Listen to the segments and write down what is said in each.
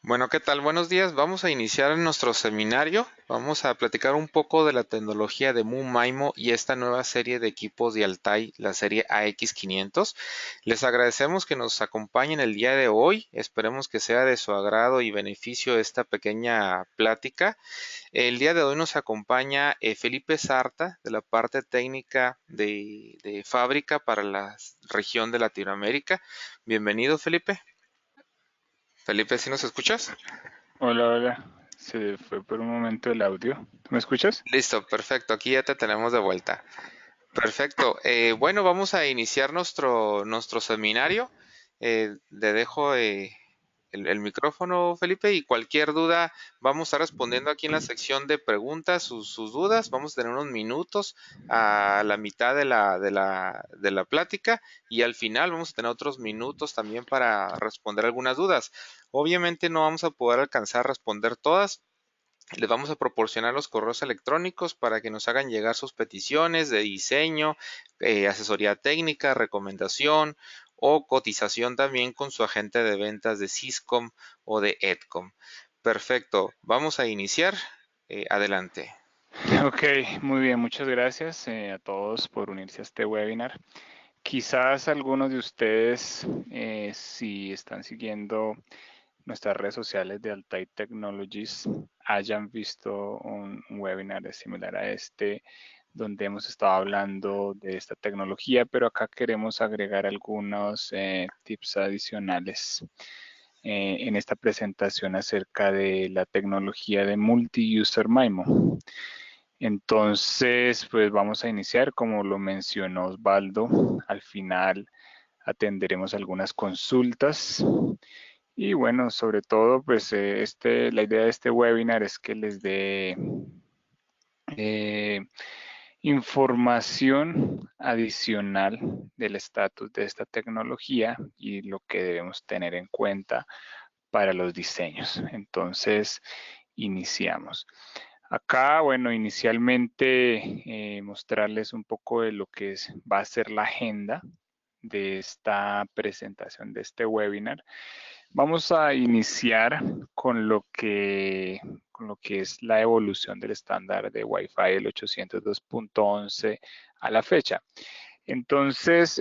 Bueno, ¿qué tal? Buenos días. Vamos a iniciar nuestro seminario. Vamos a platicar un poco de la tecnología de MU-MIMO y esta nueva serie de equipos de Altai, la serie AX500. Les agradecemos que nos acompañen el día de hoy. Esperemos que sea de su agrado y beneficio esta pequeña plática. El día de hoy nos acompaña Felipe Sarta de la parte técnica de fábrica para la región de Latinoamérica. Bienvenido, Felipe. Felipe, ¿sí nos escuchas? Hola, hola. Se fue por un momento el audio. ¿Tú me escuchas? Listo, perfecto. Aquí ya te tenemos de vuelta. Perfecto. Bueno, vamos a iniciar nuestro seminario. Le dejo el micrófono, Felipe, y cualquier duda vamos a estar respondiendo aquí en la sección de preguntas, sus dudas. Vamos a tener unos minutos a la mitad de la plática y al final vamos a tener otros minutos también para responder algunas dudas. Obviamente no vamos a poder alcanzar a responder todas. Les vamos a proporcionar los correos electrónicos para que nos hagan llegar sus peticiones de diseño, asesoría técnica, recomendación o cotización también con su agente de ventas de Syscom o de Edcom. Perfecto, vamos a iniciar. Adelante. Ok, muy bien. Muchas gracias a todos por unirse a este webinar. Quizás algunos de ustedes, si están siguiendo nuestras redes sociales de Altai Technologies, hayan visto un webinar similar a este, donde hemos estado hablando de esta tecnología, pero acá queremos agregar algunos tips adicionales en esta presentación acerca de la tecnología de Multi-User MIMO. Entonces, pues vamos a iniciar, como lo mencionó Osvaldo, al final atenderemos algunas consultas y bueno, sobre todo, pues la idea de este webinar es que les dé eh, información adicional del estatus de esta tecnología y lo que debemos tener en cuenta para los diseños. Entonces, iniciamos. Acá, bueno, inicialmente mostrarles un poco de lo que va a ser la agenda de esta presentación, de este webinar. Vamos a iniciar con lo que es la evolución del estándar de Wi-Fi el 802.11 a la fecha. Entonces,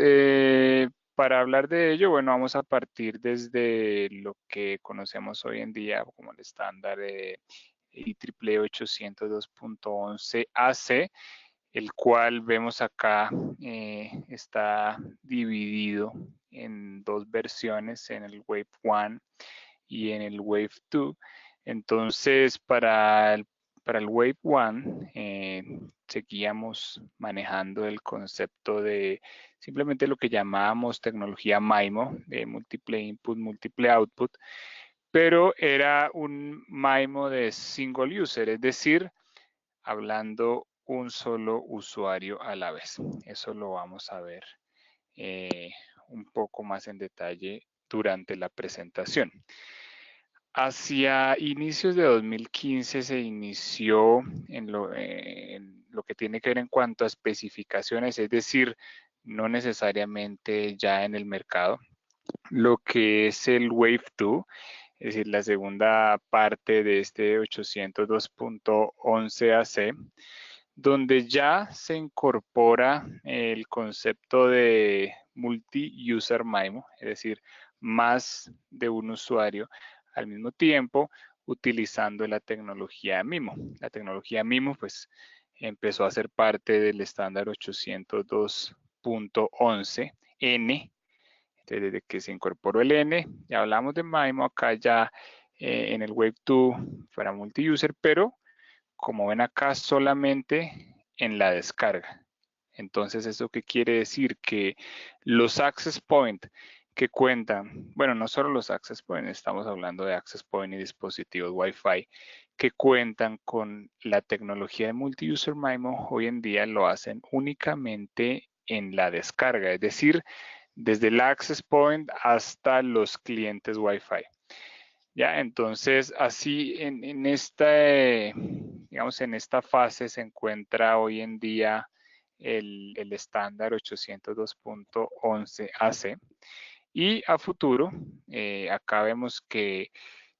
para hablar de ello, bueno, vamos a partir desde lo que conocemos hoy en día como el estándar de IEEE 802.11 AC, el cual vemos acá está dividido en dos versiones, en el Wave 1 y en el Wave 2. Entonces, para el Wave 1, seguíamos manejando el concepto de simplemente lo que llamábamos tecnología MIMO, de Multiple Input, Multiple Output, pero era un MIMO de single user, es decir, hablando un solo usuario a la vez. Eso lo vamos a ver eh, un poco más en detalle durante la presentación. Hacia inicios de 2015 se inició en lo que tiene que ver en cuanto a especificaciones, es decir, no necesariamente ya en el mercado, lo que es el Wave 2, es decir, la segunda parte de este 802.11 AC, donde ya se incorpora el concepto de multi-user MIMO, es decir, más de un usuario al mismo tiempo utilizando la tecnología MIMO. La tecnología MIMO pues empezó a ser parte del estándar 802.11N. Entonces, desde que se incorporó el N, ya hablamos de MIMO, acá ya en el Wave 2 fuera multi-user, pero como ven acá, solamente en la descarga. Entonces, ¿eso qué quiere decir? Que los access point que cuentan, bueno, no solo los access point, estamos hablando de access point y dispositivos Wi-Fi que cuentan con la tecnología de multi-user MIMO, hoy en día lo hacen únicamente en la descarga, es decir, desde el access point hasta los clientes Wi-Fi. Ya, entonces así en esta, digamos, en esta fase se encuentra hoy en día el estándar 802.11 AC y a futuro, acá vemos que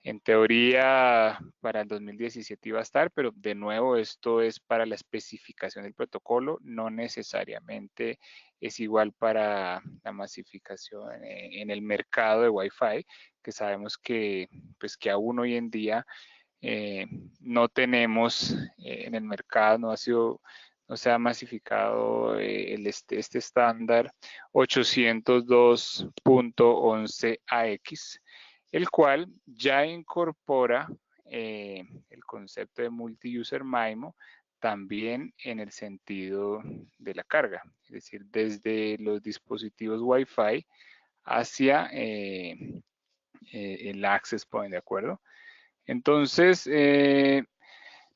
En teoría, para el 2017 iba a estar, pero de nuevo esto es para la especificación del protocolo, no necesariamente es igual para la masificación en el mercado de Wi-Fi, que sabemos que, pues, que aún hoy en día no tenemos en el mercado, no se ha masificado este estándar 802.11ax, el cual ya incorpora el concepto de multi-user MIMO también en el sentido de la carga, es decir, desde los dispositivos Wi-Fi hacia el access point, ¿de acuerdo? Entonces, de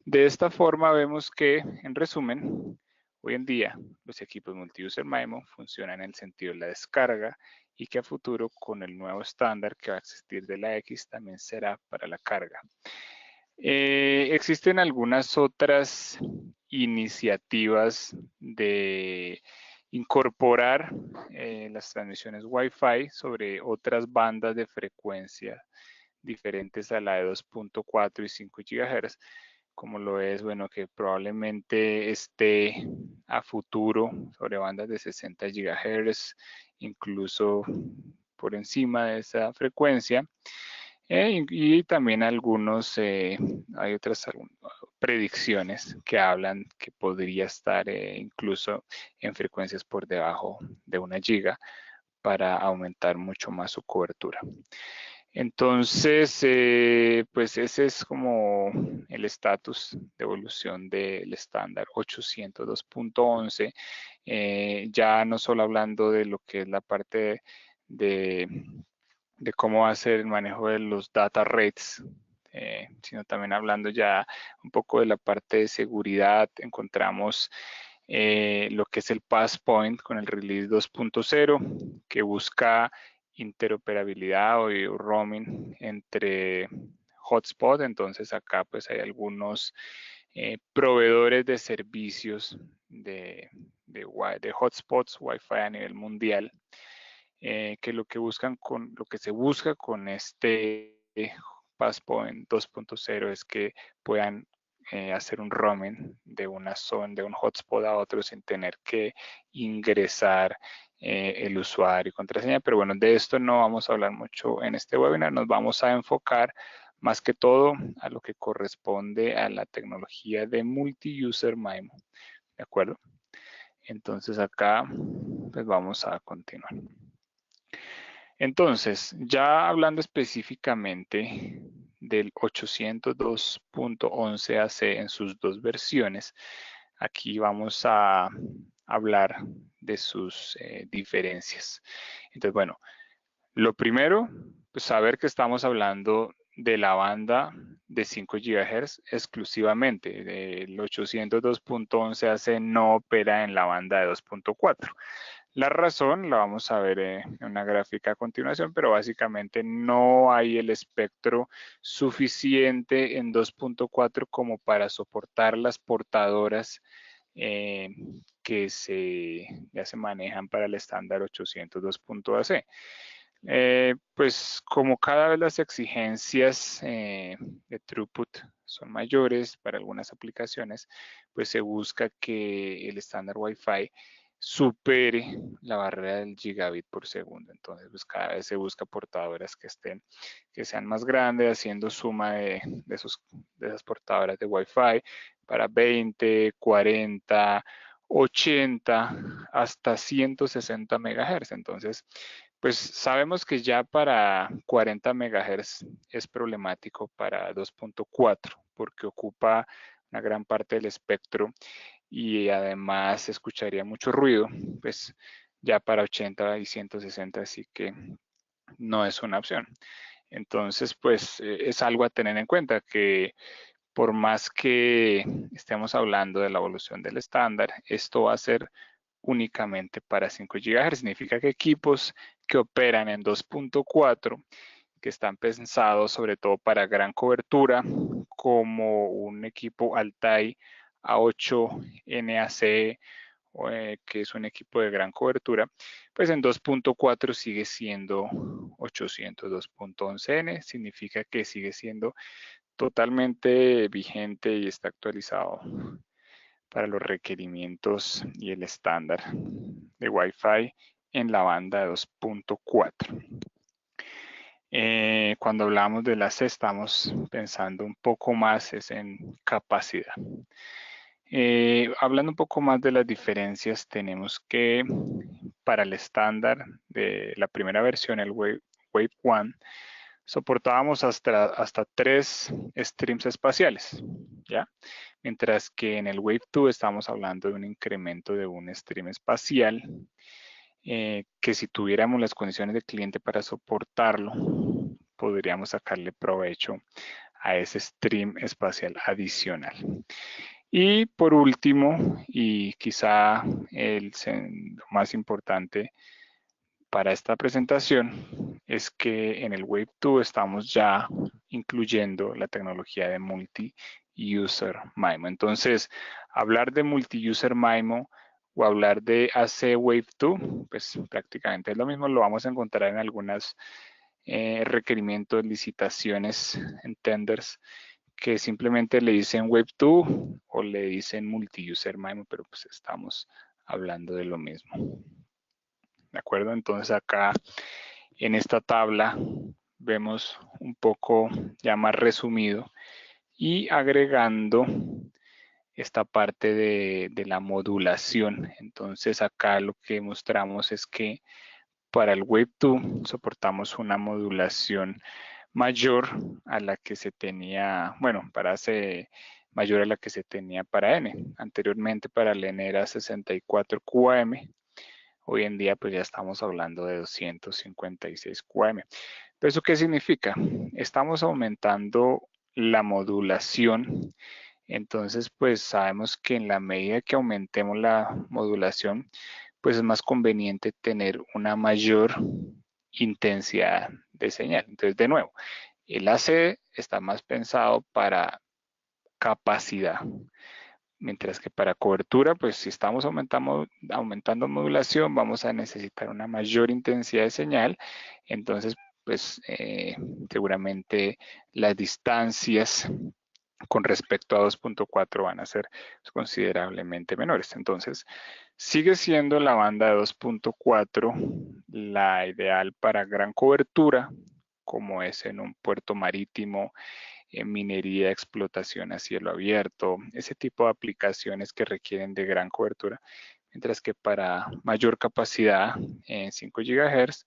esta forma vemos que, en resumen, hoy en día los equipos multi-user MIMO funcionan en el sentido de la descarga y que a futuro con el nuevo estándar que va a existir de la X también será para la carga. Existen algunas otras iniciativas de incorporar las transmisiones Wi-Fi sobre otras bandas de frecuencia diferentes a la de 2.4 y 5 GHz, como lo es, bueno, que probablemente esté a futuro sobre bandas de 60 GHz, incluso por encima de esa frecuencia. Y también hay otras predicciones que hablan que podría estar incluso en frecuencias por debajo de 1 giga para aumentar mucho más su cobertura. Entonces, pues ese es como el estatus de evolución del estándar 802.11, ya no solo hablando de lo que es la parte de, de cómo va a ser el manejo de los data rates, sino también hablando ya un poco de la parte de seguridad. Encontramos lo que es el Passpoint con el release 2.0, que busca interoperabilidad o roaming entre hotspot. Entonces acá pues hay algunos proveedores de servicios de hotspots Wi-Fi a nivel mundial, que lo que se busca con este Passpoint 2.0 es que puedan hacer un roaming de una zona, de un hotspot a otro sin tener que ingresar el usuario y contraseña. Pero bueno, de esto no vamos a hablar mucho en este webinar, nos vamos a enfocar más que todo a lo que corresponde a la tecnología de multi-user MIMO, ¿de acuerdo? Entonces acá pues vamos a continuar. Entonces, ya hablando específicamente del 802.11ac en sus dos versiones, aquí vamos a hablar de sus diferencias. Entonces, bueno, lo primero, pues saber que estamos hablando de la banda de 5 GHz exclusivamente. El 802.11ac no opera en la banda de 2.4. La razón la vamos a ver en una gráfica a continuación, pero básicamente no hay el espectro suficiente en 2.4 como para soportar las portadoras que ya se manejan para el estándar 802.ac. Pues como cada vez las exigencias de throughput son mayores para algunas aplicaciones, pues se busca que el estándar Wi-Fi supere la barrera del gigabit por segundo. Entonces, pues cada vez se busca portadoras que sean más grandes, haciendo suma de esas portadoras de Wi-Fi para 20, 40, 80, hasta 160 MHz. Entonces, pues sabemos que ya para 40 MHz es problemático para 2.4 porque ocupa una gran parte del espectro y además se escucharía mucho ruido, pues ya para 80 y 160, así que no es una opción. Entonces, pues es algo a tener en cuenta que por más que estemos hablando de la evolución del estándar, esto va a ser únicamente para 5 GHz. Significa que equipos que operan en 2.4, que están pensados sobre todo para gran cobertura, como un equipo Altai A8 NAC que es un equipo de gran cobertura, pues en 2.4 sigue siendo 802.11n, significa que sigue siendo totalmente vigente y está actualizado para los requerimientos y el estándar de Wi-Fi en la banda 2.4. Cuando hablamos de la C estamos pensando un poco más es en capacidad. Hablando un poco más de las diferencias, tenemos que para el estándar de la primera versión, el Wave 1, soportábamos hasta 3 streams espaciales, ¿ya? Mientras que en el Wave 2 estamos hablando de un incremento de un stream espacial que si tuviéramos las condiciones de cliente para soportarlo, podríamos sacarle provecho a ese stream espacial adicional. Y por último, y quizá el más importante para esta presentación, es que en el Wave 2 estamos ya incluyendo la tecnología de Multi-User MIMO. Entonces, hablar de Multi-User MIMO o hablar de AC Wave 2, pues prácticamente es lo mismo, lo vamos a encontrar en algunos requerimientos, licitaciones, en tenders, que simplemente le dicen Wave 2 o le dicen Multi-User MIMO, pero pues estamos hablando de lo mismo. ¿De acuerdo? Entonces acá en esta tabla vemos un poco ya más resumido y agregando esta parte de la modulación. Entonces acá lo que mostramos es que para el Wave 2 soportamos una modulación mayor a la que se tenía, bueno, para C mayor a la que se tenía para N. Anteriormente para el N era 64 QAM. Hoy en día pues ya estamos hablando de 256 QAM. ¿Pero eso qué significa? Estamos aumentando la modulación. Entonces pues sabemos que en la medida que aumentemos la modulación, pues es más conveniente tener una mayor intensidad de señal. Entonces de nuevo, el AC está más pensado para capacidad. Mientras que para cobertura, pues si estamos aumentando modulación, vamos a necesitar una mayor intensidad de señal. Entonces, pues seguramente las distancias con respecto a 2.4 van a ser considerablemente menores. Entonces, sigue siendo la banda de 2.4 la ideal para gran cobertura, como es en un puerto marítimo, en minería, explotación a cielo abierto, ese tipo de aplicaciones que requieren de gran cobertura, mientras que para mayor capacidad en 5 GHz,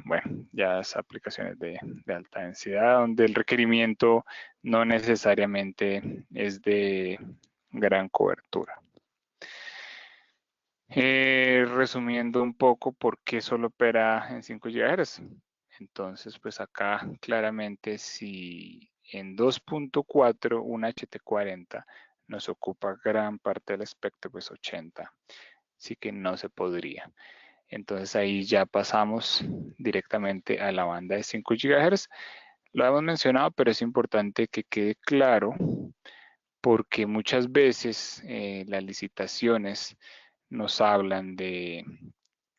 bueno, ya es aplicaciones de alta densidad, donde el requerimiento no necesariamente es de gran cobertura. Resumiendo un poco por qué solo opera en 5 GHz. Entonces, pues acá claramente si en 2.4 un HT40 nos ocupa gran parte del espectro, pues 80, sí que no se podría. Entonces ahí ya pasamos directamente a la banda de 5 GHz. Lo hemos mencionado, pero es importante que quede claro porque muchas veces las licitaciones nos hablan de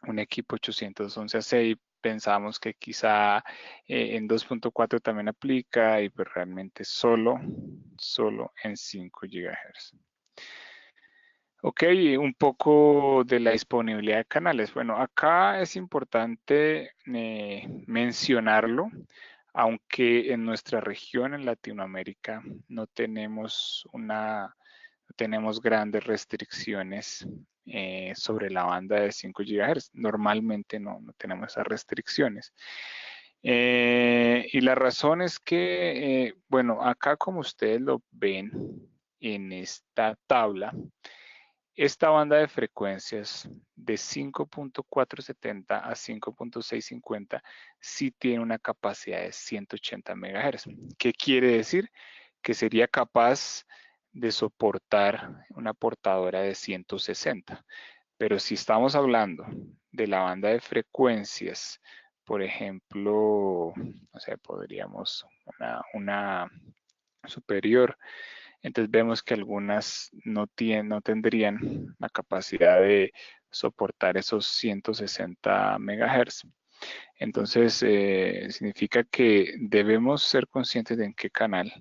un equipo 811AC y pensamos que quizá en 2.4 también aplica y pues realmente solo en 5 GHz. Ok, un poco de la disponibilidad de canales. Bueno, acá es importante mencionarlo, aunque en nuestra región, en Latinoamérica, no tenemos grandes restricciones sobre la banda de 5 GHz. Normalmente no tenemos esas restricciones. Y la razón es que, bueno, acá como ustedes lo ven en esta tabla, esta banda de frecuencias de 5.470 a 5.650 sí tiene una capacidad de 180 MHz. ¿Qué quiere decir? Que sería capaz de soportar una portadora de 160. Pero si estamos hablando de la banda de frecuencias, por ejemplo, no sé, podríamos una superior Entonces vemos que algunas no tendrían la capacidad de soportar esos 160 MHz. Entonces significa que debemos ser conscientes de en qué canal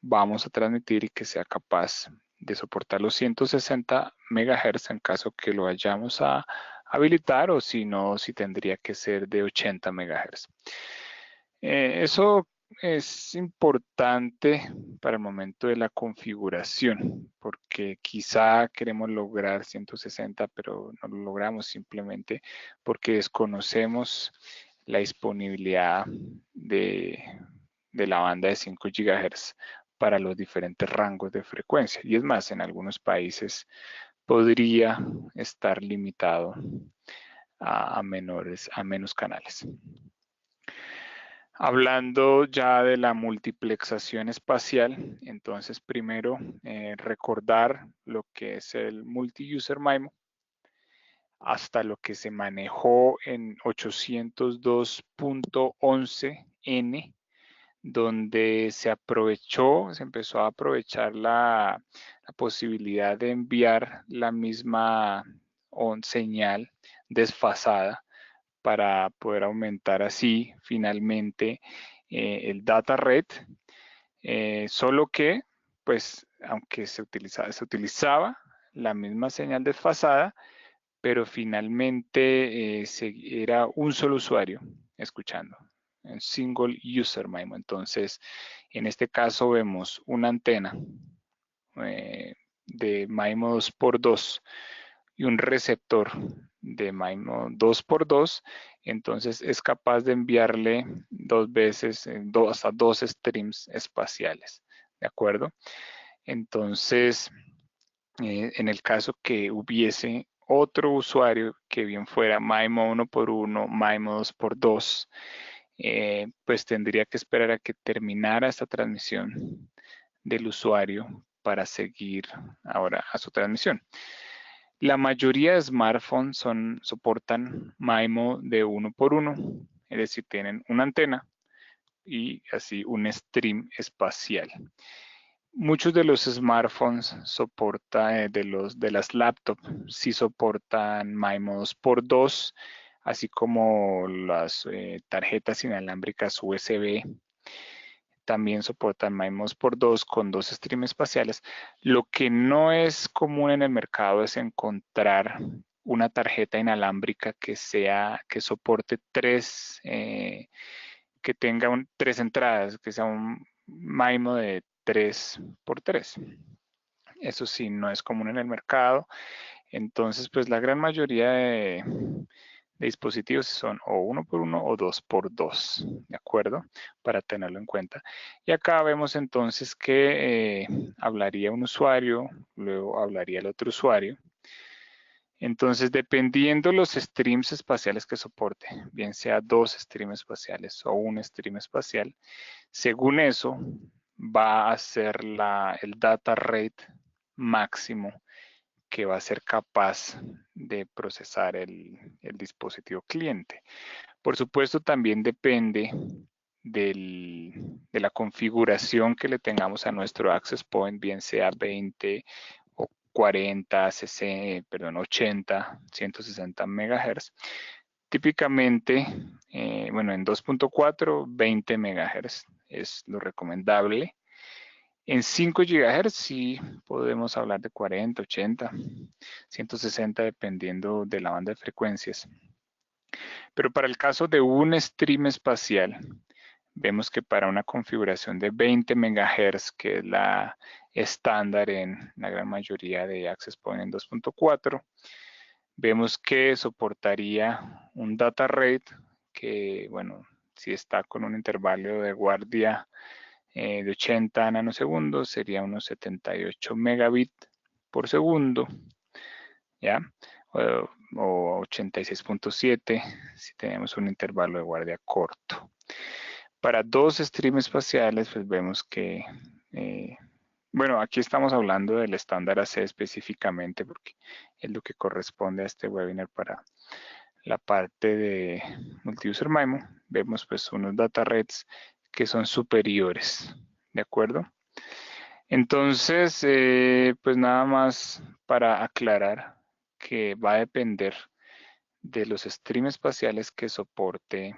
vamos a transmitir y que sea capaz de soportar los 160 MHz en caso que lo vayamos a habilitar, o si no, si tendría que ser de 80 MHz. Eso es importante para el momento de la configuración, porque quizá queremos lograr 160, pero no lo logramos simplemente porque desconocemos la disponibilidad de la banda de 5 GHz para los diferentes rangos de frecuencia. Y es más, en algunos países podría estar limitado a menos canales. Hablando ya de la multiplexación espacial, entonces primero recordar lo que es el Multi-User MIMO hasta lo que se manejó en 802.11n, donde se empezó a aprovechar la posibilidad de enviar la misma señal desfasada para poder aumentar así finalmente el data rate, solo que pues aunque se utilizaba la misma señal desfasada, pero finalmente era un solo usuario escuchando, un single user MIMO. Entonces, en este caso vemos una antena de MIMO 2x2 y un receptor de MIMO 2x2, entonces es capaz de enviarle dos veces, hasta dos streams espaciales, ¿de acuerdo? Entonces, en el caso que hubiese otro usuario que bien fuera MIMO 1x1, MIMO 2x2, pues tendría que esperar a que terminara esta transmisión del usuario para seguir ahora a su transmisión. La mayoría de smartphones soportan MIMO de 1x1, es decir, tienen una antena y así un stream espacial. Muchos de los smartphones de las laptops sí soportan MIMO 2x2, así como las tarjetas inalámbricas USB también soportan MIMO 2x2 con dos streams espaciales. Lo que no es común en el mercado es encontrar una tarjeta inalámbrica que soporte que tenga tres entradas, que sea un MIMO de 3x3. Eso sí, no es común en el mercado. Entonces, pues la gran mayoría de dispositivos son o 1x1 o 2x2, ¿de acuerdo? Para tenerlo en cuenta. Y acá vemos entonces que hablaría un usuario, luego hablaría el otro usuario. Entonces, dependiendo los streams espaciales que soporte, bien sea dos streams espaciales o un stream espacial, según eso va a ser el data rate máximo que va a ser capaz de procesar el dispositivo cliente. Por supuesto, también depende de la configuración que le tengamos a nuestro access point, bien sea 20 o 40, 80, 160 MHz. Típicamente, bueno, en 2.4, 20 MHz es lo recomendable. En 5 GHz sí podemos hablar de 40, 80, 160 dependiendo de la banda de frecuencias. Pero para el caso de un stream espacial, vemos que para una configuración de 20 MHz, que es la estándar en la gran mayoría de access point en 2.4, vemos que soportaría un data rate que, bueno, si está con un intervalo de guardia de 80 nanosegundos, sería unos 78 megabits por segundo, ¿ya? O 86.7 si tenemos un intervalo de guardia corto. Para dos streams espaciales, pues vemos que, bueno, aquí estamos hablando del estándar AC específicamente porque es lo que corresponde a este webinar para la parte de multi-user MIMO. Vemos pues unos data rates que son superiores, ¿de acuerdo? Entonces, pues nada más para aclarar que va a depender de los streams espaciales que soporte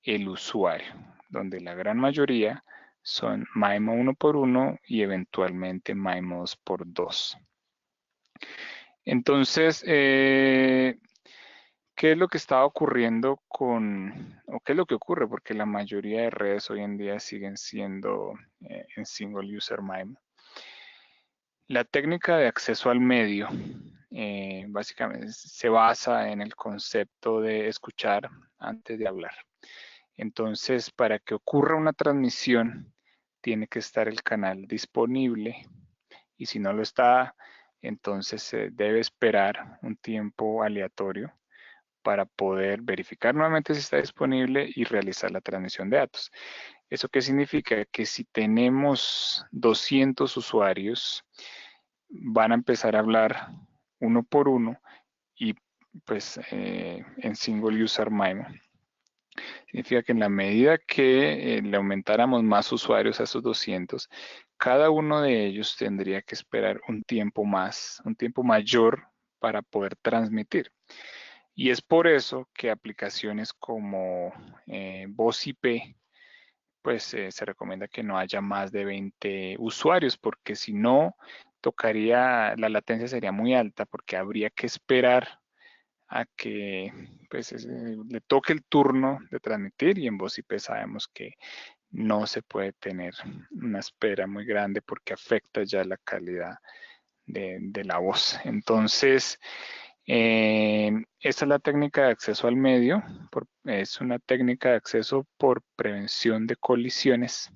el usuario, donde la gran mayoría son MIMO 1x1 y eventualmente MIMO 2x2. Entonces, ¿qué es lo que está ocurriendo o qué es lo que ocurre? Porque la mayoría de redes hoy en día siguen siendo en single user MIMO. La técnica de acceso al medio básicamente se basa en el concepto de escuchar antes de hablar. Entonces, para que ocurra una transmisión, tiene que estar el canal disponible y si no lo está, entonces se debe esperar un tiempo aleatorio para poder verificar nuevamente si está disponible y realizar la transmisión de datos. ¿Eso qué significa? Que si tenemos 200 usuarios, van a empezar a hablar uno por uno y pues en single user MIMO. Significa que en la medida que le aumentáramos más usuarios a esos 200, cada uno de ellos tendría que esperar un tiempo mayor para poder transmitir. Y es por eso que aplicaciones como Voz IP, pues se recomienda que no haya más de 20 usuarios, porque si no, la latencia sería muy alta, porque habría que esperar a que pues, le toque el turno de transmitir y en Voz IP sabemos que no se puede tener una espera muy grande porque afecta ya la calidad de la voz. Entonces, esta es la técnica de acceso al medio, es una técnica de acceso por prevención de colisiones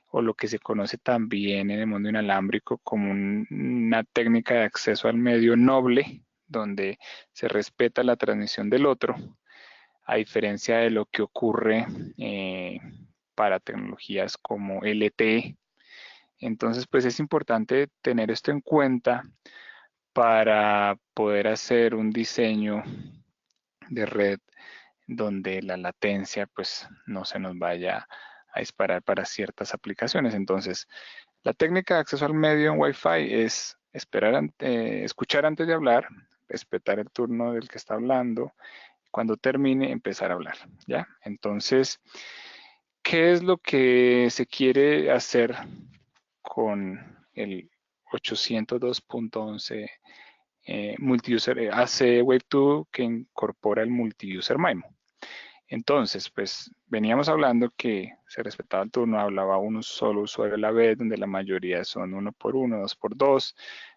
o lo que se conoce también en el mundo inalámbrico como una técnica de acceso al medio noble, donde se respeta la transmisión del otro, a diferencia de lo que ocurre para tecnologías como LTE. Entonces, pues es importante tener esto en cuenta para poder hacer un diseño de red donde la latencia pues no se nos vaya a disparar para ciertas aplicaciones. Entonces, la técnica de acceso al medio en Wi-Fi es escuchar antes de hablar, respetar el turno del que está hablando, cuando termine empezar a hablar, ¿ya? Entonces, ¿qué es lo que se quiere hacer con el 802.11 multiuser AC Wave 2 que incorpora el multiuser MIMO? Entonces, pues veníamos hablando que se respetaba el turno, hablaba un solo usuario a la vez, donde la mayoría son 1x1, 2x2.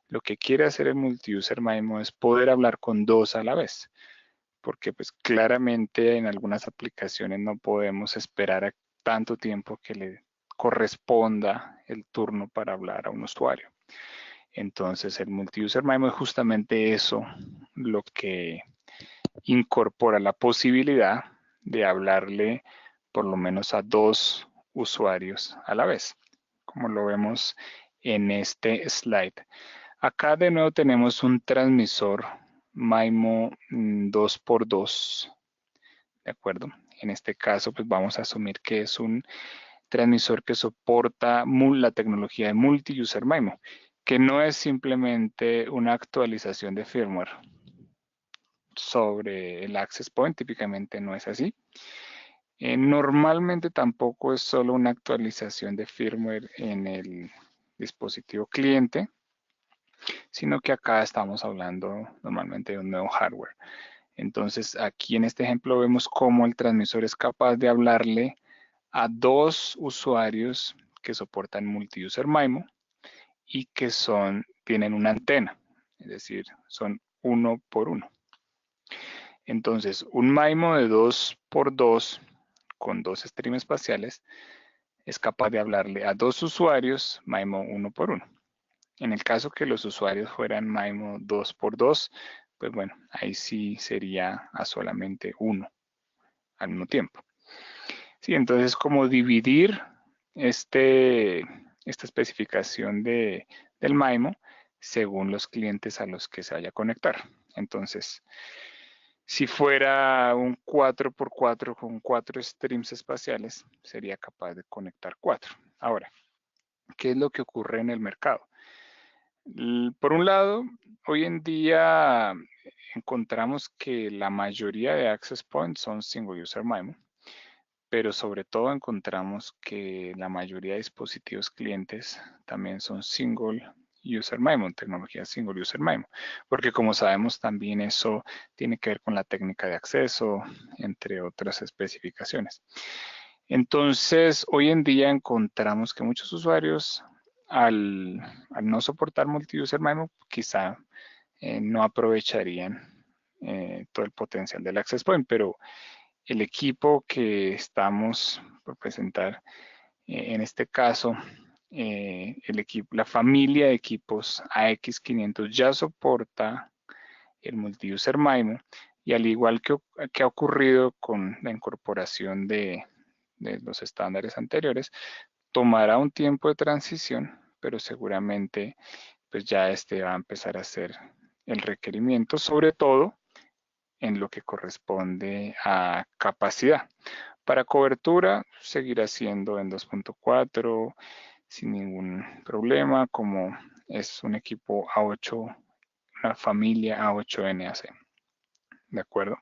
Lo que quiere hacer el multiuser MIMO es poder hablar con dos a la vez, porque pues claramente en algunas aplicaciones no podemos esperar a tanto tiempo que le corresponda el turno para hablar a un usuario. Entonces el multiuser MIMO es justamente eso, lo que incorpora la posibilidad de hablarle por lo menos a dos usuarios a la vez, como lo vemos en este slide. Acá de nuevo tenemos un transmisor MIMO 2x2, ¿de acuerdo? En este caso, pues vamos a asumir que es un transmisor que soporta la tecnología de multi-user MIMO, que no es simplemente una actualización de firmware sobre el access point, típicamente no es así. Normalmente tampoco es solo una actualización de firmware en el dispositivo cliente, sino que acá estamos hablando normalmente de un nuevo hardware. Entonces, aquí en este ejemplo vemos cómo el transmisor es capaz de hablarle a dos usuarios que soportan multi-user MIMO y que tienen una antena, es decir, son 1x1. Entonces, un MIMO de 2x2 con dos streams espaciales es capaz de hablarle a dos usuarios MIMO 1x1. En el caso que los usuarios fueran MIMO 2x2, pues bueno, ahí sí sería a solamente uno al mismo tiempo. Sí, entonces como dividir esta especificación del MIMO según los clientes a los que se vaya a conectar. Entonces, si fuera un 4x4 con 4 streams espaciales, sería capaz de conectar 4. Ahora, ¿Qué es lo que ocurre en el mercado? Por un lado, hoy en día encontramos que la mayoría de access points son single user MIMO, pero sobre todo encontramos que la mayoría de dispositivos clientes también son single user MIMO, tecnología single user MIMO, porque como sabemos también eso tiene que ver con la técnica de acceso, entre otras especificaciones. Entonces, hoy en día encontramos que muchos usuarios al, no soportar multi-user MIMO, quizá no aprovecharían todo el potencial del Access Point, pero el equipo que estamos por presentar, en este caso, la familia de equipos AX500 ya soporta el multi-user MIMO y al igual que ha ocurrido con la incorporación de los estándares anteriores, tomará un tiempo de transición, pero seguramente pues ya este va a empezar a ser el requerimiento, sobre todo en lo que corresponde a capacidad. Para cobertura seguirá siendo en 2.4 sin ningún problema, como es un equipo A8, una familia A8 NAC. ¿De acuerdo?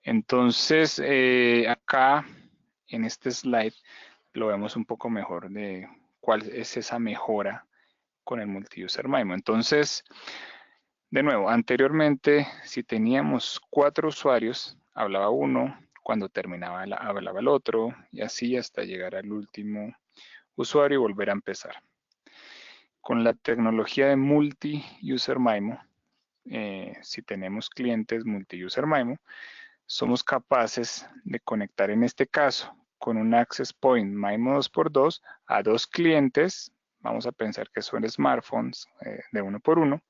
Entonces, acá en este slide lo vemos un poco mejor de cuál es esa mejora con el multi-user MIMO. Entonces, de nuevo, anteriormente, si teníamos 4 usuarios, hablaba uno, cuando terminaba hablaba el otro, y así hasta llegar al último usuario y volver a empezar. Con la tecnología de multi-user MIMO, si tenemos clientes multi-user MIMO, somos capaces de conectar en este caso con un access point MIMO 2x2 a 2 clientes. Vamos a pensar que son smartphones de uno por uno.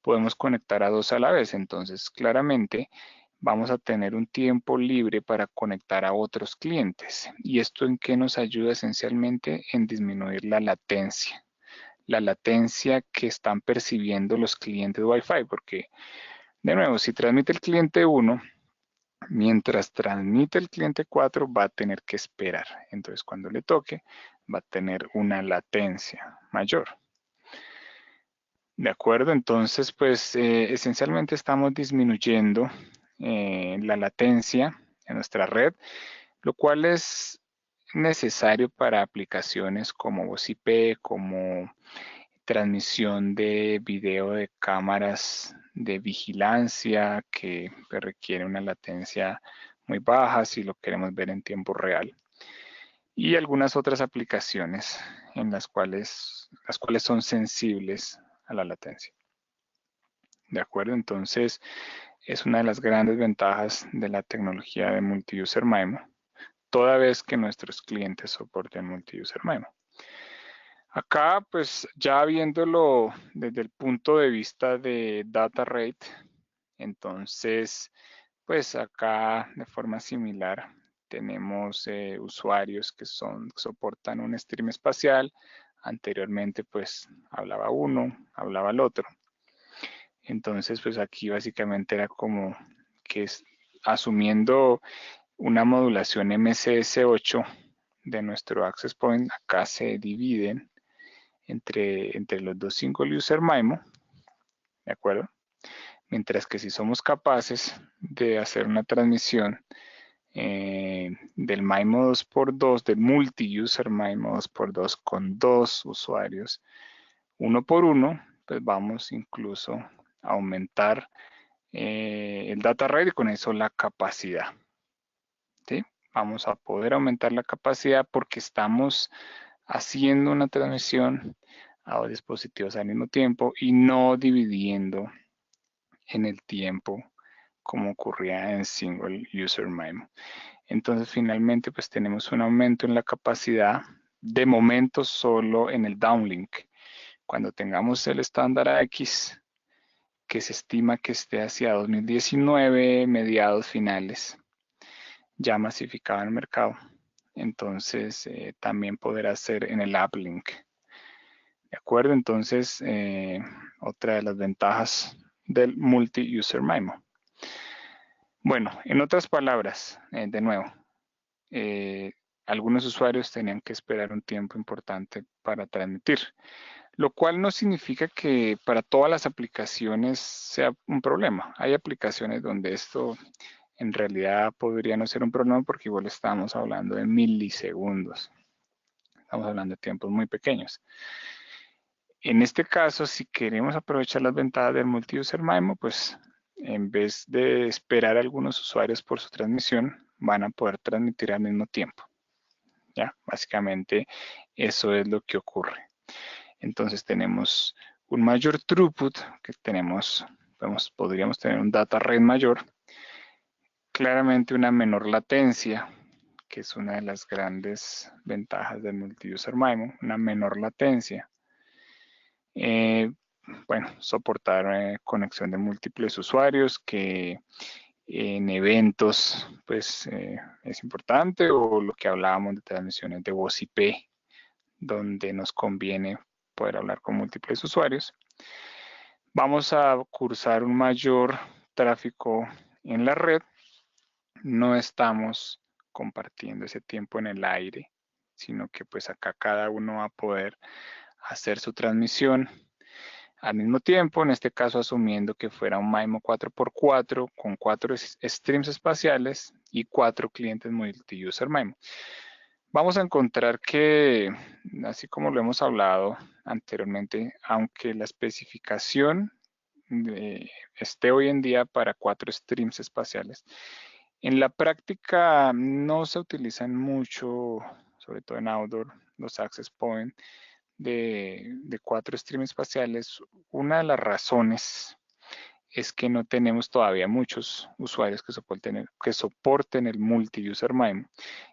Podemos conectar a 2 a la vez. Entonces, claramente, vamos a tener un tiempo libre para conectar a otros clientes. ¿Y esto en qué nos ayuda esencialmente? En disminuir la latencia. La latencia que están percibiendo los clientes Wi-Fi, porque, de nuevo, si transmite el cliente 1, mientras transmite el cliente 4 va a tener que esperar. Entonces cuando le toque va a tener una latencia mayor. ¿De acuerdo? Entonces pues esencialmente estamos disminuyendo la latencia en nuestra red, lo cual es necesario para aplicaciones como voz IP, como transmisión de video de cámaras de vigilancia que requiere una latencia muy baja si lo queremos ver en tiempo real. Y algunas otras aplicaciones en las cuales son sensibles a la latencia. ¿De acuerdo? Entonces, es una de las grandes ventajas de la tecnología de multi-user MIMO, toda vez que nuestros clientes soporten multi-user MIMO. Acá, pues ya viéndolo desde el punto de vista de data rate, entonces, pues acá de forma similar tenemos usuarios que soportan un stream espacial. Anteriormente, pues hablaba uno, hablaba el otro. Entonces, pues aquí básicamente era como que asumiendo una modulación MCS8 de nuestro access point, acá se dividen entre los dos single user MIMO, ¿de acuerdo? Mientras que si somos capaces de hacer una transmisión del MIMO 2x2, del multi-user MIMO 2x2 con 2 usuarios, uno por uno, pues vamos incluso a aumentar el data rate y con eso la capacidad. ¿Sí? Vamos a poder aumentar la capacidad porque estamos haciendo una transmisión a dos dispositivos al mismo tiempo y no dividiendo en el tiempo como ocurría en single user MIMO. Entonces finalmente pues tenemos un aumento en la capacidad, de momento solo en el downlink. Cuando tengamos el estándar X, que se estima que esté hacia 2019, mediados finales, ya masificado en el mercado, entonces también podrá ser en el uplink. ¿De acuerdo? Entonces, otra de las ventajas del multi-user MIMO. Bueno, en otras palabras, de nuevo, algunos usuarios tenían que esperar un tiempo importante para transmitir, lo cual no significa que para todas las aplicaciones sea un problema. Hay aplicaciones donde esto en realidad podría no ser un problema porque igual estamos hablando de milisegundos. Estamos hablando de tiempos muy pequeños. En este caso, si queremos aprovechar las ventajas del multi-user MIMO, pues en vez de esperar a algunos usuarios por su transmisión, van a poder transmitir al mismo tiempo. ¿Ya? Básicamente eso es lo que ocurre. Entonces tenemos un mayor throughput, que podríamos tener un data rate mayor, claramente una menor latencia, que es una de las grandes ventajas del multi-user MIMO, una menor latencia. Bueno, soportar conexión de múltiples usuarios, que en eventos pues es importante, o lo que hablábamos de transmisiones de voz IP, donde nos conviene poder hablar con múltiples usuarios. Vamos a cursar un mayor tráfico en la red. No estamos compartiendo ese tiempo en el aire, sino que pues acá cada uno va a poder hacer su transmisión al mismo tiempo, en este caso asumiendo que fuera un MIMO 4x4 con 4 streams espaciales y 4 clientes multi-user MIMO. Vamos a encontrar que, así como lo hemos hablado anteriormente, aunque la especificación esté hoy en día para 4 streams espaciales, en la práctica no se utilizan mucho, sobre todo en outdoor, los access points de 4 streams espaciales. Una de las razones es que no tenemos todavía muchos usuarios que soporten el multi-user MIMO.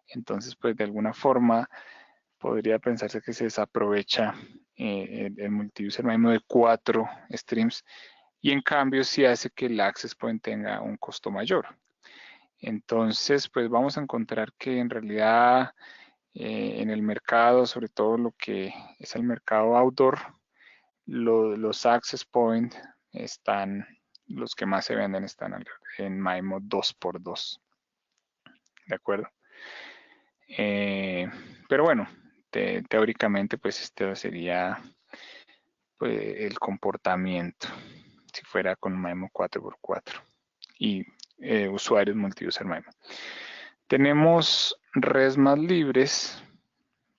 Entonces, pues de alguna forma podría pensarse que se desaprovecha el multi-user MIMO de 4 streams, y en cambio sí hace que el access point tenga un costo mayor. Entonces, pues vamos a encontrar que en realidad en el mercado, sobre todo lo que es el mercado outdoor, los access point los que más se venden están en MIMO 2x2. ¿De acuerdo? Pero bueno, teóricamente pues este sería pues, el comportamiento si fuera con MIMO 4x4 y usuarios multi-user MIMO. Tenemos redes más libres,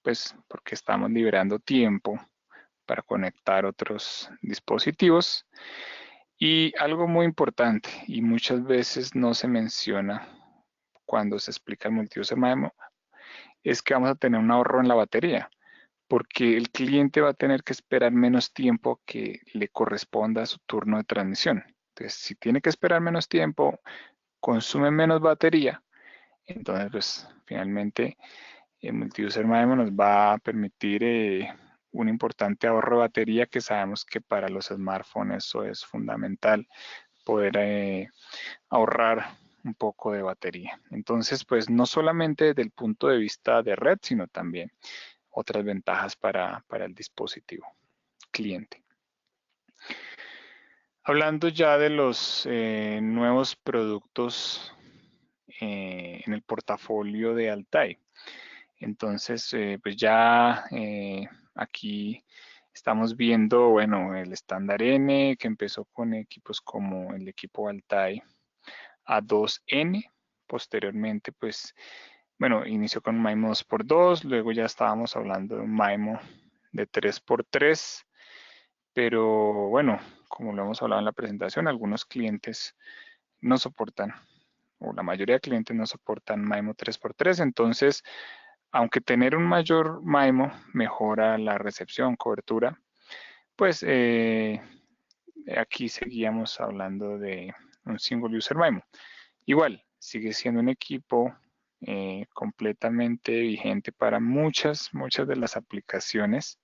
pues porque estamos liberando tiempo para conectar otros dispositivos. Y algo muy importante y muchas veces no se menciona cuando se explica el multi-user MIMO es que vamos a tener un ahorro en la batería, porque el cliente va a tener que esperar menos tiempo que le corresponda a su turno de transmisión. Entonces, si tiene que esperar menos tiempo, consume menos batería. Entonces, pues finalmente el multi-user MIMO nos va a permitir un importante ahorro de batería, que sabemos que para los smartphones eso es fundamental, poder ahorrar un poco de batería. Entonces, pues no solamente desde el punto de vista de red, sino también otras ventajas para el dispositivo cliente. Hablando ya de los nuevos productos en el portafolio de Altai. Entonces, pues ya aquí estamos viendo, bueno, el estándar N, que empezó con equipos como el equipo Altai A2N. Posteriormente, pues, bueno, inició con un MIMO 2x2, luego ya estábamos hablando de un MIMO de 3x3, pero bueno, como lo hemos hablado en la presentación, algunos clientes no soportan, o la mayoría de clientes no soportan MIMO 3x3, entonces, aunque tener un mayor MIMO mejora la recepción, cobertura, pues aquí seguíamos hablando de un single user MIMO. Igual, sigue siendo un equipo completamente vigente para muchas de las aplicaciones,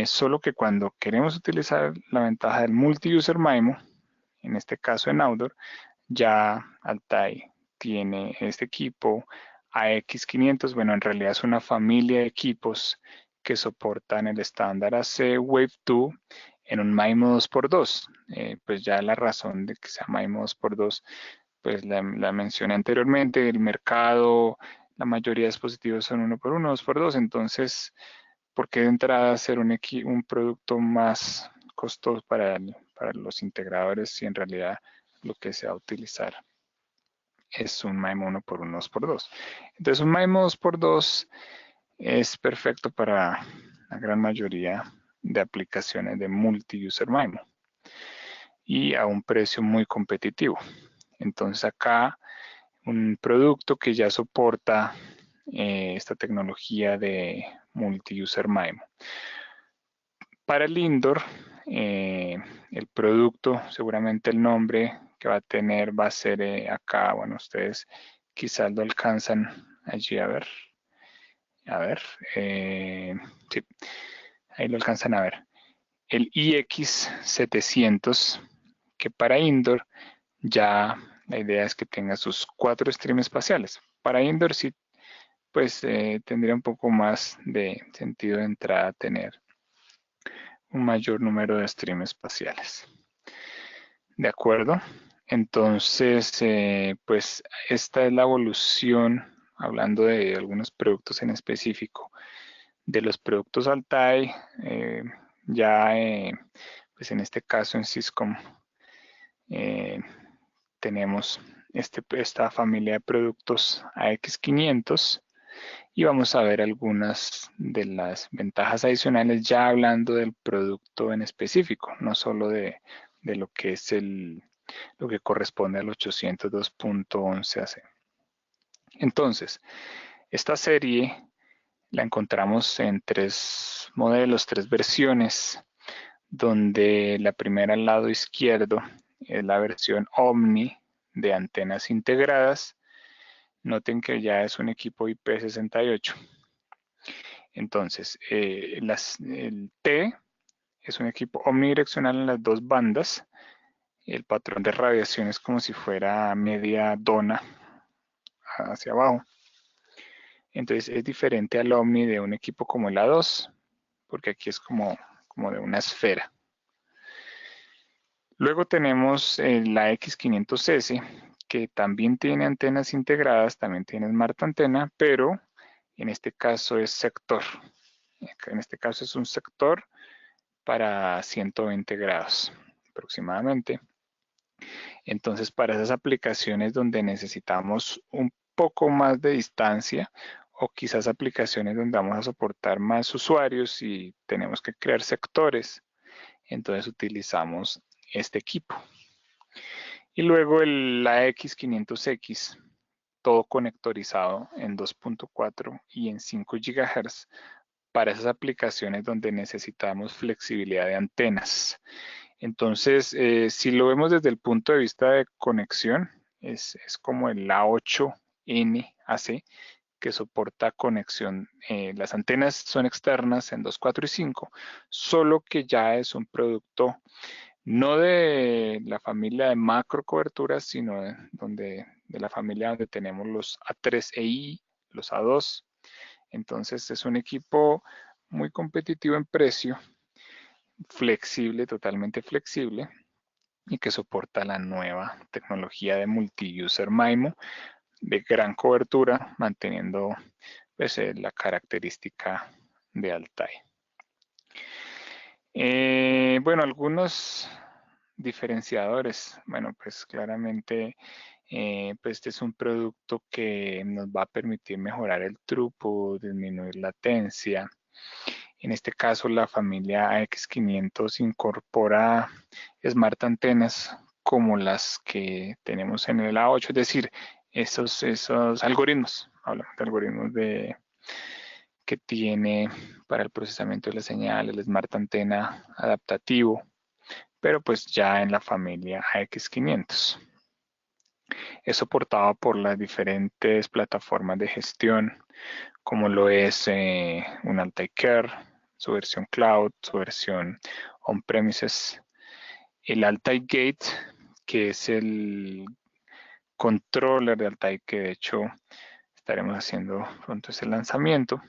solo que cuando queremos utilizar la ventaja del multi-user MIMO, en este caso en outdoor, ya Altai tiene este equipo AX500, bueno, en realidad es una familia de equipos que soportan el estándar AC Wave 2 en un MIMO 2x2. Pues ya la razón de que sea MIMO 2x2, pues la mencioné anteriormente, el mercado, la mayoría de dispositivos son 1x1, 2x2, entonces, ¿por qué de entrada hacer un producto más costoso para los integradores si en realidad lo que se va a utilizar es un MIMO 1x1, 2x2? Entonces, un MIMO 2x2 es perfecto para la gran mayoría de aplicaciones de multi-user MIMO y a un precio muy competitivo. Entonces acá un producto que ya soporta esta tecnología de multi-user MIMO. Para el indoor, el producto, seguramente el nombre que va a tener va a ser acá, bueno, ustedes quizás lo alcanzan allí a ver. Sí, ahí lo alcanzan a ver. El iX700, que para indoor ya la idea es que tenga sus 4 streams espaciales. Para indoor sí, pues tendría un poco más de sentido de entrada a tener un mayor número de streams espaciales. ¿De acuerdo? Entonces, pues esta es la evolución, hablando de algunos productos en específico. De los productos Altai, ya pues en este caso en Syscom tenemos esta familia de productos AX500 y vamos a ver algunas de las ventajas adicionales ya hablando del producto en específico, no solo de lo que es lo que corresponde al 802.11ac. Entonces, esta serie la encontramos en 3 modelos, 3 versiones, donde la primera al lado izquierdo es la versión Omni de antenas integradas. Noten que ya es un equipo IP68. Entonces, el T es un equipo omnidireccional en las 2 bandas. El patrón de radiación es como si fuera media dona hacia abajo. Entonces es diferente al Omni de un equipo como el A2, porque aquí es como de una esfera. Luego tenemos la X500S, que también tiene antenas integradas, también tiene Smart Antena, pero en este caso es sector. En este caso es un sector para 120 grados aproximadamente. Entonces, para esas aplicaciones donde necesitamos un poco más de distancia o quizás aplicaciones donde vamos a soportar más usuarios y tenemos que crear sectores, entonces utilizamos este equipo. Y luego la X500X, todo conectorizado en 2.4 y en 5 GHz para esas aplicaciones donde necesitamos flexibilidad de antenas. Entonces, si lo vemos desde el punto de vista de conexión, es como el A8NAC que soporta conexión. Las antenas son externas en 2, 4 y 5, solo que ya es un producto no de la familia de macro coberturas, sino de la familia donde tenemos los A3EI, los A2. Entonces es un equipo muy competitivo en precio, flexible, totalmente flexible, y que soporta la nueva tecnología de multi-user MIMO de gran cobertura, manteniendo pues, la característica de Altai. Bueno, algunos diferenciadores. Bueno, pues claramente pues este es un producto que nos va a permitir mejorar el throughput, disminuir latencia. En este caso, la familia AX500 incorpora Smart Antenas como las que tenemos en el A8, es decir, esos algoritmos, hablamos de algoritmos que tiene para el procesamiento de la señal, el Smart Antena adaptativo, pero pues ya en la familia AX500. Es soportado por las diferentes plataformas de gestión, como lo es un Altai Care, su versión cloud, su versión on-premises, el Altai Gate, que es el controller de Altai, que de hecho estaremos haciendo pronto ese lanzamiento.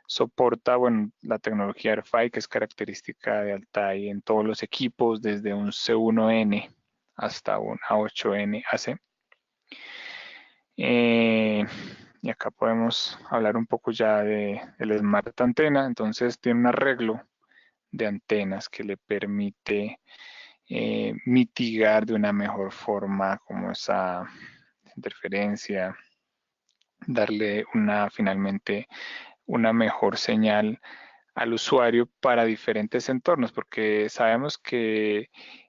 Soporta la tecnología AirFi, que es característica de Altai en todos los equipos, desde un C1N hasta un A8N AC. y acá podemos hablar un poco ya del Smart Antena. Entonces tiene un arreglo de antenas que le permite mitigar de una mejor forma como esa interferencia, darle finalmente una mejor señal al usuario para diferentes entornos, porque sabemos que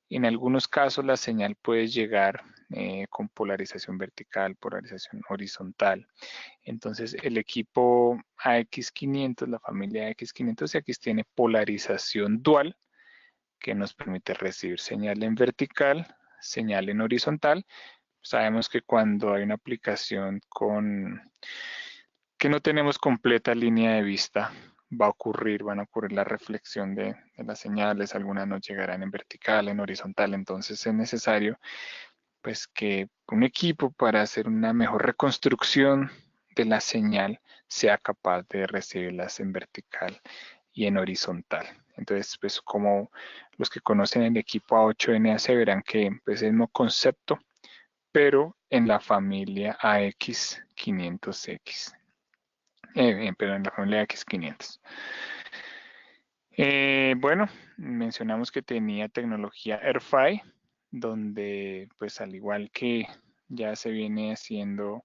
en algunos casos la señal puede llegar con polarización vertical, polarización horizontal. Entonces el equipo AX500, la familia AX500X tiene polarización dual, que nos permite recibir señal en vertical, señal en horizontal. Sabemos que cuando hay una aplicación que no tenemos completa línea de vista, van a ocurrir la reflexión de las señales, algunas nos llegarán en vertical, en horizontal, entonces es necesario pues que un equipo para hacer una mejor reconstrucción de la señal sea capaz de recibirlas en vertical y en horizontal. Entonces, pues como los que conocen el equipo A8NAC verán que pues, es el mismo concepto, pero en la familia AX500X. Pero en la familia X500. Bueno, mencionamos que tenía tecnología AirFi, donde pues al igual que ya se viene haciendo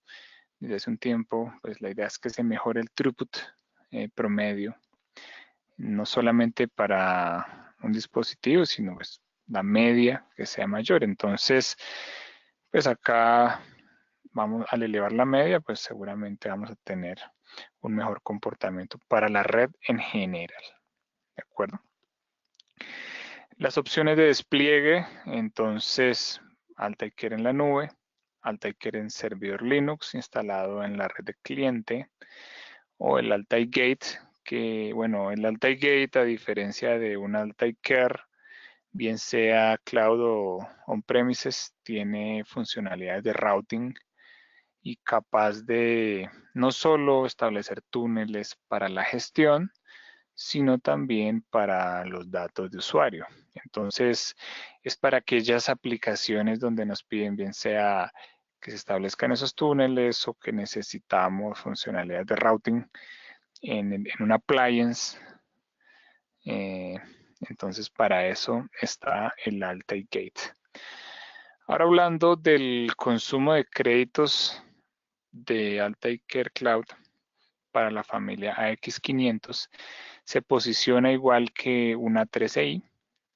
desde hace un tiempo, pues la idea es que se mejore el throughput promedio, no solamente para un dispositivo, sino pues la media que sea mayor. Entonces, pues acá al elevar la media, pues seguramente vamos a tener un mejor comportamiento para la red en general. ¿De acuerdo? Las opciones de despliegue, entonces, Altair en la nube, Altair en servidor Linux instalado en la red de cliente, o el Altair Gate, que bueno, el Altair Gate, a diferencia de un Altair Care, bien sea cloud o on-premises, tiene funcionalidades de routing y capaz de no solo establecer túneles para la gestión, sino también para los datos de usuario. Entonces, es para aquellas aplicaciones donde nos piden bien sea que se establezcan esos túneles o que necesitamos funcionalidades de routing en un appliance. Entonces, para eso está el Altair Gate. Ahora hablando del consumo de créditos de Altair Cloud para la familia AX500, se posiciona igual que una 3i,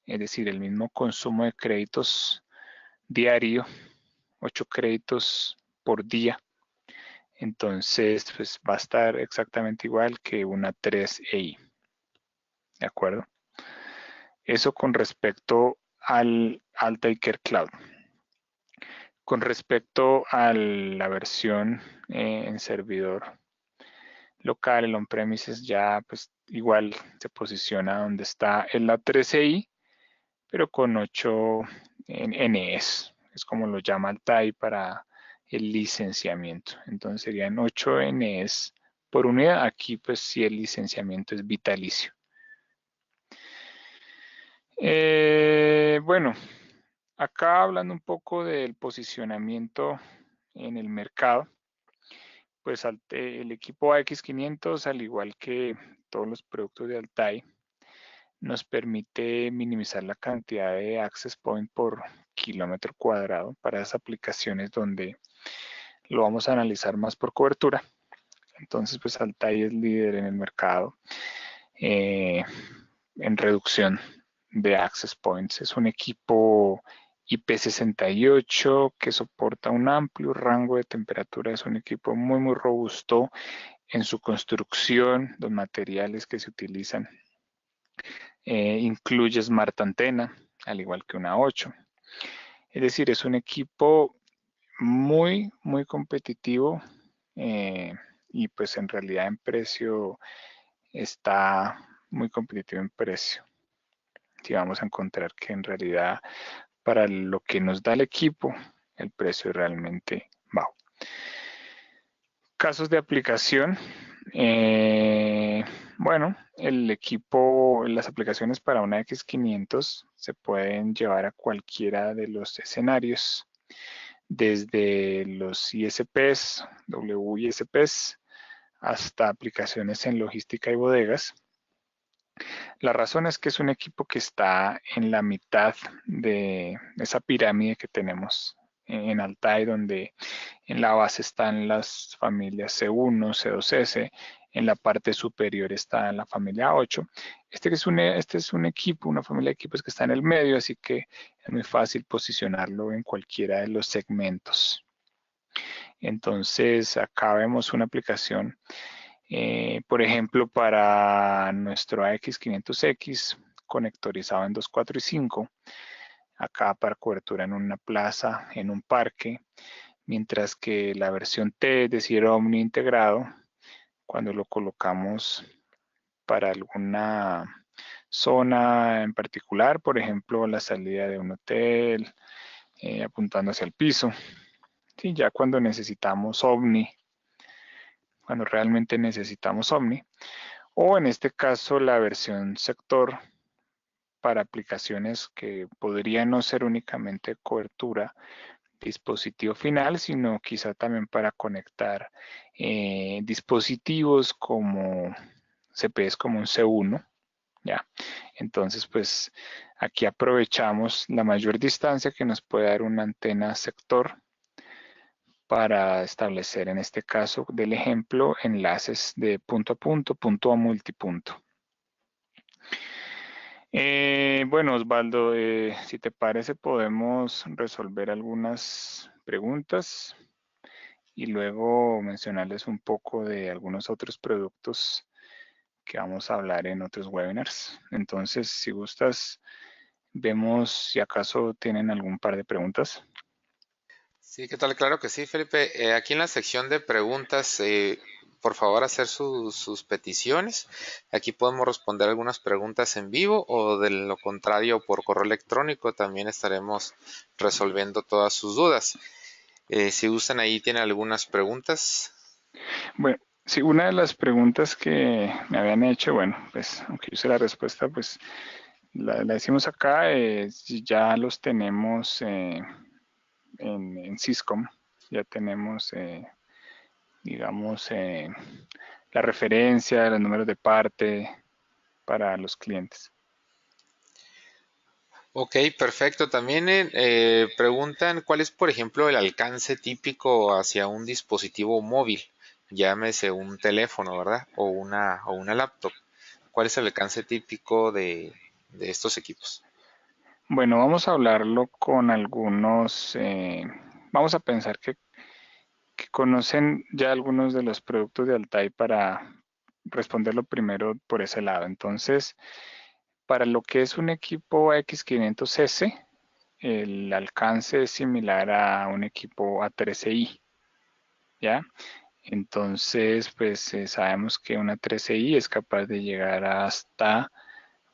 es decir, el mismo consumo de créditos diario, 8 créditos por día. Entonces, pues va a estar exactamente igual que una 3i. ¿De acuerdo? Eso con respecto al Altair Cloud. Con respecto a la versión en servidor local, el on-premises ya pues igual se posiciona donde está el A13i, pero con 8 NES, es como lo llama Altair para el licenciamiento. Entonces serían 8 NES por unidad. Aquí pues sí el licenciamiento es vitalicio. Bueno, acá hablando un poco del posicionamiento en el mercado, pues el equipo AX500, al igual que todos los productos de Altair, nos permite minimizar la cantidad de access point por kilómetro cuadrado para esas aplicaciones donde lo vamos a analizar más por cobertura. Entonces, pues Altair es líder en el mercado en reducción de access points. Es un equipo IP68 que soporta un amplio rango de temperatura. Es un equipo muy, muy robusto en su construcción, los materiales que se utilizan. Incluye Smart Antena, al igual que una 8. Es decir, es un equipo muy, muy competitivo y pues en realidad en precio está muy competitivo en precio. Si vamos a encontrar que en realidad para lo que nos da el equipo, el precio es realmente bajo. Casos de aplicación. Bueno, el equipo, las aplicaciones para una X500 se pueden llevar a cualquiera de los escenarios. desde los ISPs, WISPs, hasta aplicaciones en logística y bodegas. La razón es que es un equipo que está en la mitad de esa pirámide que tenemos en Altai, donde en la base están las familias C1, C2S, en la parte superior está la familia 8. Este es un equipo, una familia de equipos que está en el medio, así que es muy fácil posicionarlo en cualquiera de los segmentos. Entonces, acá vemos una aplicación, por ejemplo, para nuestro AX500X, conectorizado en 2, 4 y 5, acá para cobertura en una plaza, en un parque, mientras que la versión T, es decir, Omni integrado, cuando lo colocamos para alguna zona en particular, por ejemplo, la salida de un hotel, apuntando hacia el piso. Sí, ya cuando necesitamos Omni, cuando realmente necesitamos Omni, o en este caso la versión sector para aplicaciones que podría no ser únicamente cobertura dispositivo final, sino quizá también para conectar dispositivos como CPS como un C1, ¿ya? Entonces, pues aquí aprovechamos la mayor distancia que nos puede dar una antena sector para establecer, en este caso del ejemplo, enlaces de punto a multipunto. Bueno, Osvaldo, si te parece, podemos resolver algunas preguntas y luego mencionarles un poco de algunos otros productos que vamos a hablar en otros webinars. Entonces, si gustas, vemos si acaso tienen algún par de preguntas. Sí, ¿qué tal? Claro que sí, Felipe. Aquí en la sección de preguntas, por favor, hacer sus peticiones. Aquí podemos responder algunas preguntas en vivo o de lo contrario por correo electrónico también estaremos resolviendo todas sus dudas. Si gustan, ahí tienen algunas preguntas. Bueno, sí, una de las preguntas que me habían hecho, bueno, pues aunque yo sé la respuesta, pues la decimos acá, si ya los tenemos en Syscom, ya tenemos, digamos, la referencia, los números de parte para los clientes. Ok, perfecto. También preguntan cuál es, por ejemplo, el alcance típico hacia un dispositivo móvil, llámese un teléfono, ¿verdad? O una laptop. ¿Cuál es el alcance típico de estos equipos? Bueno, vamos a hablarlo con algunos, vamos a pensar que conocen ya algunos de los productos de Altai para responderlo primero por ese lado. Entonces, para lo que es un equipo X500S, el alcance es similar a un equipo A13i, ¿ya? Entonces, pues sabemos que una 13i es capaz de llegar hasta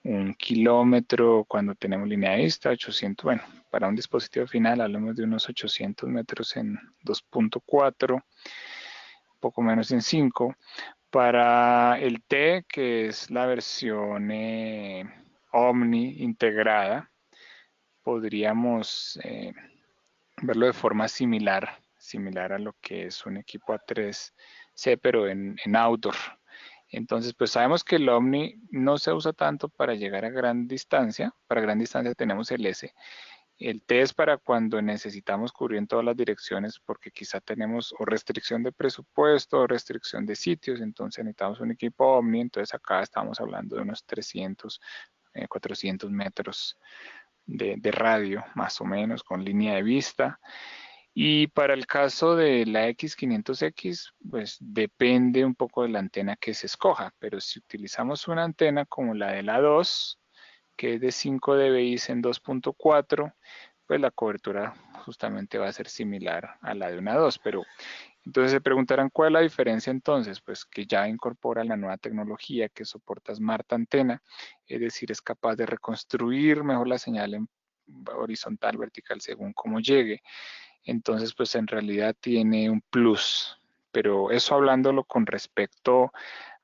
1 kilómetro cuando tenemos línea de vista, 800, bueno, para un dispositivo final hablamos de unos 800 metros en 2.4, poco menos en 5. Para el T, que es la versión Omni integrada, podríamos verlo de forma similar a lo que es un equipo A3C, pero en outdoor. Entonces, pues sabemos que el Omni no se usa tanto para llegar a gran distancia. Para gran distancia tenemos el S. El T es para cuando necesitamos cubrir en todas las direcciones porque quizá tenemos o restricción de presupuesto o restricción de sitios, entonces necesitamos un equipo Omni, entonces acá estamos hablando de unos 300, 400 metros de radio, más o menos, con línea de vista. Y para el caso de la X500X, pues depende un poco de la antena que se escoja, pero si utilizamos una antena como la de la 2, que es de 5 dBi en 2.4, pues la cobertura justamente va a ser similar a la de una 2, pero entonces se preguntarán cuál es la diferencia entonces, pues que ya incorpora la nueva tecnología que soporta Smart Antena, es decir, es capaz de reconstruir mejor la señal en horizontal, vertical, según cómo llegue. Entonces, pues en realidad tiene un plus, pero eso hablándolo con respecto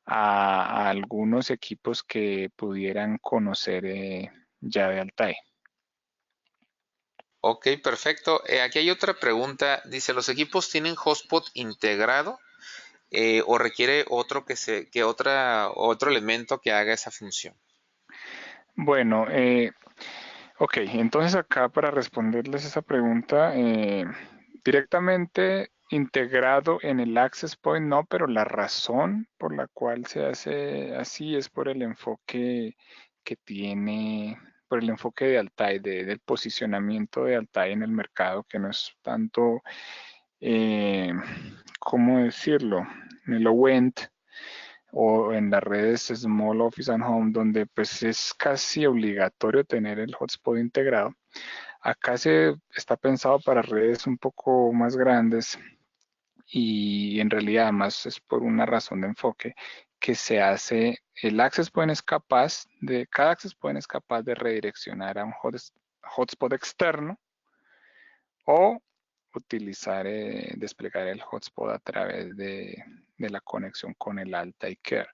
a algunos equipos que pudieran conocer ya de Altair. Ok, perfecto. Aquí hay otra pregunta. Dice, ¿los equipos tienen hotspot integrado o requiere otro elemento que haga esa función? Bueno, ok, entonces acá para responderles esa pregunta, directamente integrado en el Access Point no, pero la razón por la cual se hace así es por el enfoque que tiene, por el enfoque de Altai, del posicionamiento de Altai en el mercado, que no es tanto, eh, ¿cómo decirlo? En el OWENT o en las redes Small Office and Home, donde pues es casi obligatorio tener el hotspot integrado. Acá se está pensado para redes un poco más grandes y en realidad además es por una razón de enfoque que se hace, el Access Point es capaz cada Access Point es capaz de redireccionar a un hotspot externo o utilizar, desplegar el hotspot a través de la conexión con el Alta y Care.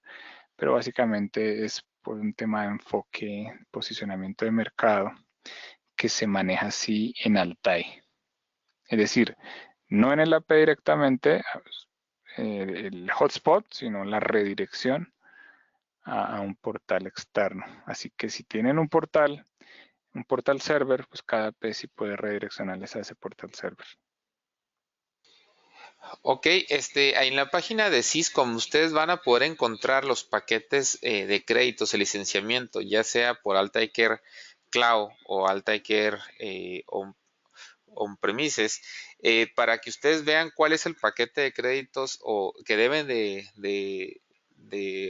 Pero básicamente es por un tema de enfoque, posicionamiento de mercado que se maneja así en Altai. Es decir, no en el AP directamente el hotspot, sino la redirección a un portal externo. Así que si tienen un portal server, pues cada AP sí puede redireccionarles a ese portal server. Ok, ahí en la página de Syscom ustedes van a poder encontrar los paquetes de créditos de licenciamiento, ya sea por Altair Cloud o Altair on-premises, para que ustedes vean cuál es el paquete de créditos o que deben de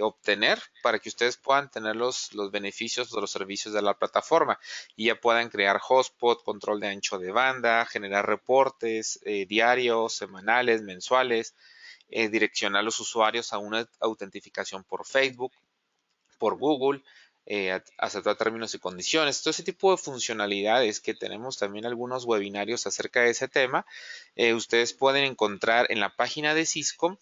obtener para que ustedes puedan tener los beneficios de los servicios de la plataforma y ya puedan crear hotspot, control de ancho de banda, generar reportes diarios, semanales, mensuales, direccionar a los usuarios a una autentificación por Facebook, por Google, aceptar términos y condiciones, todo ese tipo de funcionalidades que tenemos también algunos webinarios acerca de ese tema, ustedes pueden encontrar en la página de Syscom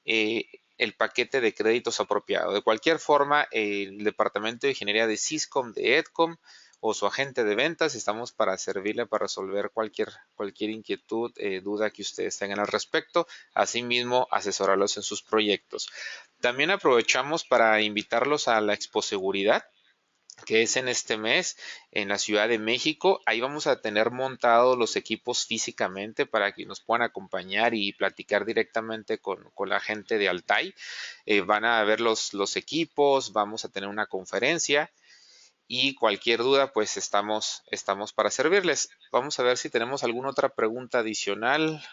el paquete de créditos apropiado. De cualquier forma, el departamento de ingeniería de Syscom, de Edcom o su agente de ventas, estamos para servirle para resolver cualquier inquietud, duda que ustedes tengan al respecto, asimismo asesorarlos en sus proyectos. También aprovechamos para invitarlos a la Expo Seguridad, que es en este mes en la Ciudad de México. Ahí vamos a tener montados los equipos físicamente para que nos puedan acompañar y platicar directamente con la gente de Altai. Van a ver los equipos, vamos a tener una conferencia y cualquier duda pues estamos para servirles. Vamos a ver si tenemos alguna otra pregunta adicional.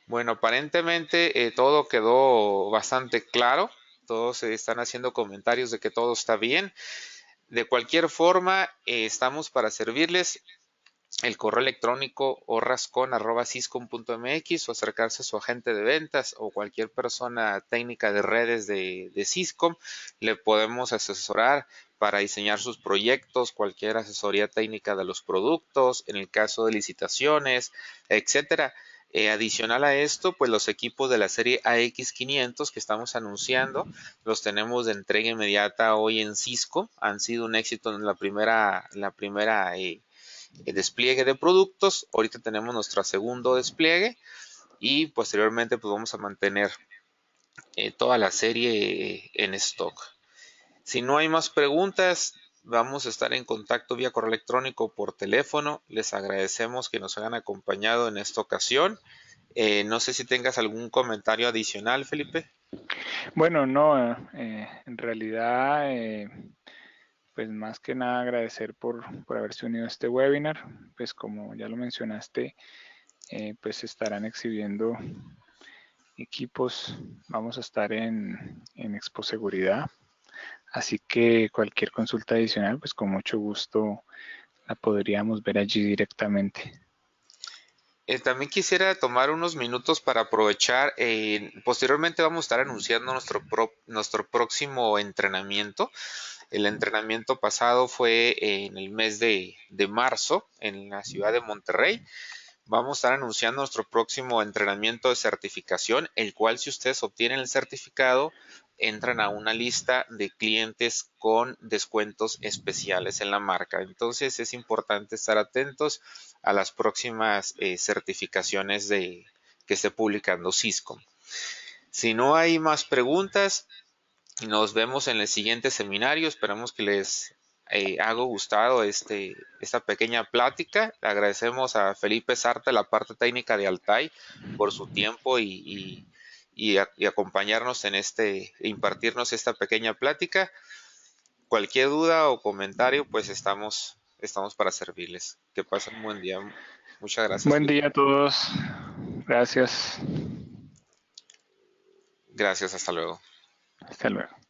Bueno, aparentemente todo quedó bastante claro. Todos están haciendo comentarios de que todo está bien. De cualquier forma, estamos para servirles. El correo electrónico orrascon@syscom.mx o acercarse a su agente de ventas o cualquier persona técnica de redes de Syscom. Le podemos asesorar para diseñar sus proyectos, cualquier asesoría técnica de los productos, en el caso de licitaciones, etcétera. Adicional a esto, pues los equipos de la serie AX500 que estamos anunciando, los tenemos de entrega inmediata hoy en Cisco. Han sido un éxito en la primera despliegue de productos. Ahorita tenemos nuestro segundo despliegue y posteriormente pues vamos a mantener toda la serie en stock. Si no hay más preguntas, vamos a estar en contacto vía correo electrónico o por teléfono. Les agradecemos que nos hayan acompañado en esta ocasión. No sé si tengas algún comentario adicional, Felipe. Bueno, no, en realidad, pues más que nada agradecer por haberse unido a este webinar. Pues como ya lo mencionaste, pues estarán exhibiendo equipos, vamos a estar en Expo Seguridad. Así que cualquier consulta adicional, pues con mucho gusto la podríamos ver allí directamente. También quisiera tomar unos minutos para aprovechar. Posteriormente vamos a estar anunciando nuestro próximo entrenamiento. El entrenamiento pasado fue en el mes de marzo en la ciudad de Monterrey. Vamos a estar anunciando nuestro próximo entrenamiento de certificación, el cual si ustedes obtienen el certificado entran a una lista de clientes con descuentos especiales en la marca. Entonces es importante estar atentos a las próximas certificaciones que esté publicando Cisco. Si no hay más preguntas, nos vemos en el siguiente seminario. Esperamos que les haya gustado esta pequeña plática. Le agradecemos a Felipe Sarta, la parte técnica de Altai, por su tiempo y acompañarnos en impartirnos esta pequeña plática. Cualquier duda o comentario, pues estamos para servirles. Que pasen un buen día. Muchas gracias, Buen Felipe. día a todos. Gracias. Gracias, hasta luego. Hasta luego.